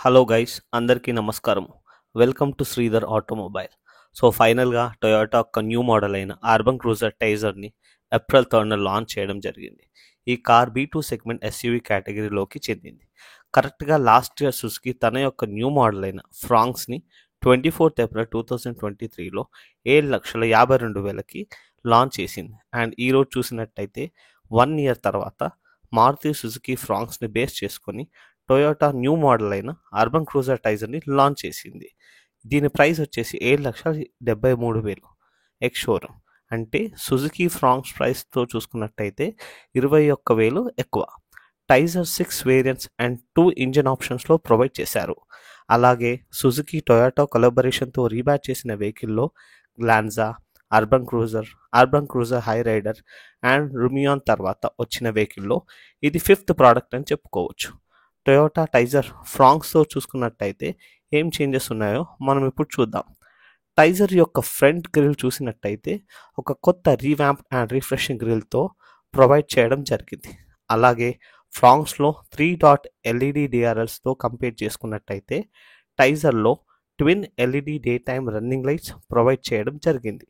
Hello guys, అందరికీ నమస్కారం. Welcome to Sridhar automobile. So ఫైనల్గా టొయోటా ఒక న్యూ మోడల్ అయిన అర్బన్ క్రూజర్ టైజర్ని ఏప్రిల్ 3న లాంచ్ చేయడం జరిగింది. ఈ కార్ B2 సెగ్మెంట్ ఎస్యూవీ కేటగిరీలోకి చెందింది. కరెక్ట్గా లాస్ట్ ఇయర్ సుజుకి తన యొక్క న్యూ మోడల్ అయిన ఫ్రాంక్స్ని 24th ఏప్రిల్ 2023లో 7,52,000కి లాంచ్ చేసింది. అండ్ ఈరోజు చూసినట్టయితే 1 ఇయర్ తర్వాత మారుతి సుజుకి ఫ్రాంక్స్ని బేస్ చేసుకొని టొయోటా న్యూ మోడల్ అయిన అర్బన్ క్రూజర్ టైజర్ని లాంచ్ చేసింది. దీని ప్రైస్ వచ్చేసి 7,73,000 ఎక్స్ షోరూమ్. అంటే సుజుకి ఫ్రాంక్స్ ప్రైస్తో చూసుకున్నట్టయితే 21,000 ఎక్కువ. టైజర్ 6 వేరియంట్స్ అండ్ 2 ఇంజన్ ఆప్షన్స్లో ప్రొవైడ్ చేశారు. అలాగే సుజుకి టొయోటా కొలాబరేషన్తో రీబ్యాచ్ చేసిన వెహికల్లో Glanza, Urban Cruiser Hyryder and Rumion తర్వాత వచ్చిన వెహికల్లో ఇది 5th ప్రోడక్ట్ అని చెప్పుకోవచ్చు. టొయోటా టైజర్ ఫ్రాంక్స్తో చూసుకున్నట్టయితే ఏం చేంజెస్ ఉన్నాయో మనం ఇప్పుడు చూద్దాం. టైజర్ యొక్క ఫ్రంట్ గ్రిల్ చూసినట్టయితే ఒక కొత్త రీవ్యాంప్ అండ్ రిఫ్రెషింగ్ గ్రిల్తో ప్రొవైడ్ చేయడం జరిగింది. అలాగే ఫ్రాంక్స్లో 3 డాట్ ఎల్ఈడి డిఆర్ఎల్స్తో కంపేర్ చేసుకున్నట్టయితే టైజర్లో twin LED day time running lights provide చేయడం జరిగింది.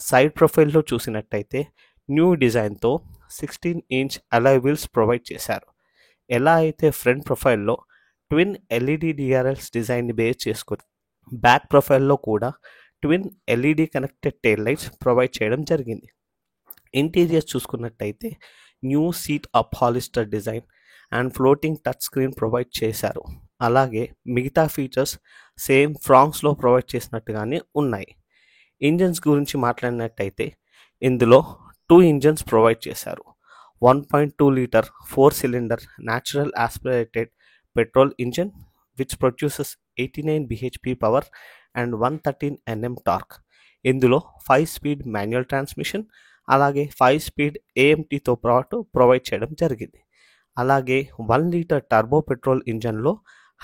సైడ్ ప్రొఫైల్లో చూసినట్టయితే న్యూ డిజైన్తో 16 ఇంచ్ అలాయ్ వీల్స్ ప్రొవైడ్ చేశారు. ఎలా అయితే ఫ్రంట్ ప్రొఫైల్లో ట్విన్ ఎల్ఈడి డిఆర్ఎల్స్ డిజైన్ని బేస్ చేసుకుని బ్యాక్ ప్రొఫైల్లో కూడా twin LED connected tail lights provide చేయడం జరిగింది. ఇంటీరియర్స్ చూసుకున్నట్టయితే new seat upholstery design and floating touch screen provide చేశారు. అలాగే మిగతా ఫీచర్స్ సేమ్ ఫ్రాంక్స్లో ప్రొవైడ్ చేసినట్టుగానే ఉన్నాయి. ఇంజన్స్ గురించి మాట్లాడినట్టయితే ఇందులో 2 ఇంజన్స్ ప్రొవైడ్ చేశారు. 1.2 litre 4 cylinder natural aspirated petrol engine which produces 89 bhp power and 113 Nm torque. ఇందులో 5-speed మాన్యువల్ ట్రాన్స్మిషన్ అలాగే 5-speed AMTతో పాటు ప్రొవైడ్ చేయడం జరిగింది. అలాగే 1 లీటర్ టర్బో పెట్రోల్ ఇంజన్లో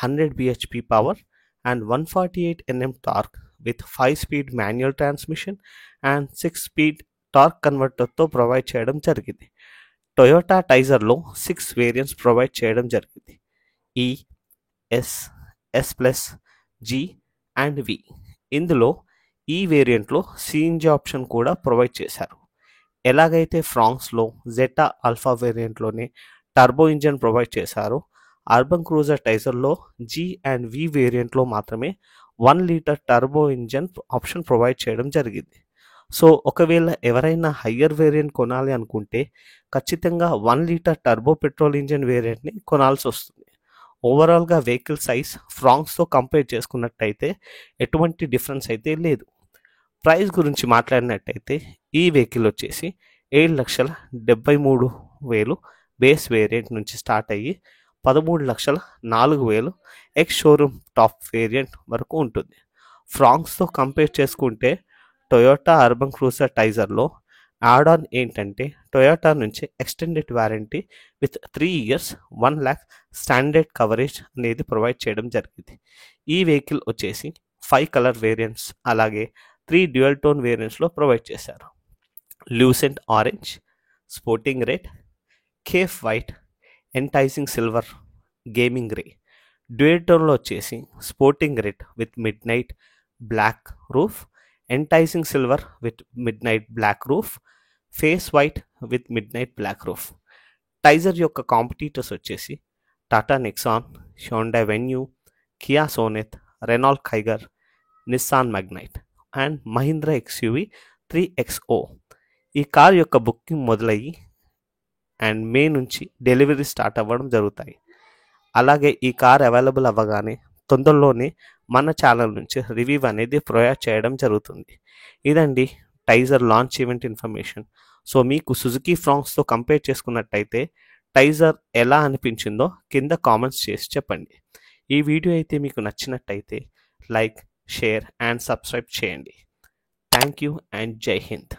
100 bhp power and 148 Nm torque with 5-speed manual transmission and 6-speed torque కన్వర్టర్తో provide చేయడం జరిగింది. టొయోటా టైజర్లో 6 వేరియంట్స్ ప్రొవైడ్ చేయడం జరిగింది. E, S, S plus, G and V. ఇందులో ఈ వేరియంట్లో సిఎన్జి ఆప్షన్ కూడా ప్రొవైడ్ చేశారు. ఎలాగైతే ఫ్రాంక్స్లో జెటా ఆల్ఫా వేరియంట్లోనే టర్బో ఇంజన్ ప్రొవైడ్ చేశారో అర్బన్ క్రూజర్ టైజర్లో జీ అండ్ వి వేరియంట్లో మాత్రమే 1 litre turbo engine option provide చేయడం జరిగింది. సో ఒకవేళ ఎవరైనా హయ్యర్ వేరియంట్ కొనాలి అనుకుంటే ఖచ్చితంగా 1 లీటర్ టర్బో పెట్రోల్ ఇంజన్ వేరియంట్ని కొనాల్సి వస్తుంది. ఓవరాల్గా వెహికల్ సైజ్ ఫ్రాంక్స్తో కంపేర్ చేసుకున్నట్టయితే ఎటువంటి డిఫరెన్స్ అయితే లేదు. ప్రైస్ గురించి మాట్లాడినట్టయితే ఈ వెహికల్ వచ్చేసి 7,73,000 బేస్ వేరియంట్ నుంచి స్టార్ట్ అయ్యి 13,04,000 ఎక్స్ షోరూమ్ టాప్ వేరియంట్ వరకు ఉంటుంది. ఫ్రాంక్స్తో కంపేర్ చేసుకుంటే టొయోటా అర్బన్ క్రూజర్ టైజర్లో యాడ్ ఆన్ ఏంటంటే టొయోటా నుంచి extended warranty with 3 years 1 lakh standard coverage అనేది ప్రొవైడ్ చేయడం జరిగింది. ఈ వెహికల్ వచ్చేసి 5 కలర్ వేరియంట్స్ అలాగే 3 డ్యూయల్ టోన్ వేరియంట్స్లో ప్రొవైడ్ చేశారు. Lucent orange, sporting red, café white, enticing silver, gaming grey. Dual టోన్లో వచ్చేసి sporting red with midnight black roof, enticing silver with midnight black roof, ఫేస్ white with midnight black roof. Taisor యొక్క competitors వచ్చేసి Tata Nexon, Hyundai Venue, Kia Sonet, Renault Kiger, Nissan Magnite and Mahindra XUV 3XO. ఈ car యొక్క booking మొదలయ్యి and మే నుంచి delivery start అవ్వడం జరుగుతాయి. అలాగే ఈ కార్ అవైలబుల్ అవ్వగానే తొందరలోనే మన ఛానల్ నుంచి రివ్యూ అనేది ప్రొవైడ్ చేయడం జరుగుతుంది. ఇదండి Taisor launch event information. So మీకు సుజుకి ఫ్రాంక్స్తో కంపేర్ చేసుకున్నట్టయితే టైజర్ ఎలా అనిపించిందో కింద కామెంట్స్ చేసి చెప్పండి. ఈ వీడియో అయితే మీకు నచ్చినట్టయితే లైక్, షేర్ అండ్ సబ్స్క్రైబ్ చేయండి. థ్యాంక్ యూ అండ్ జై హింద్.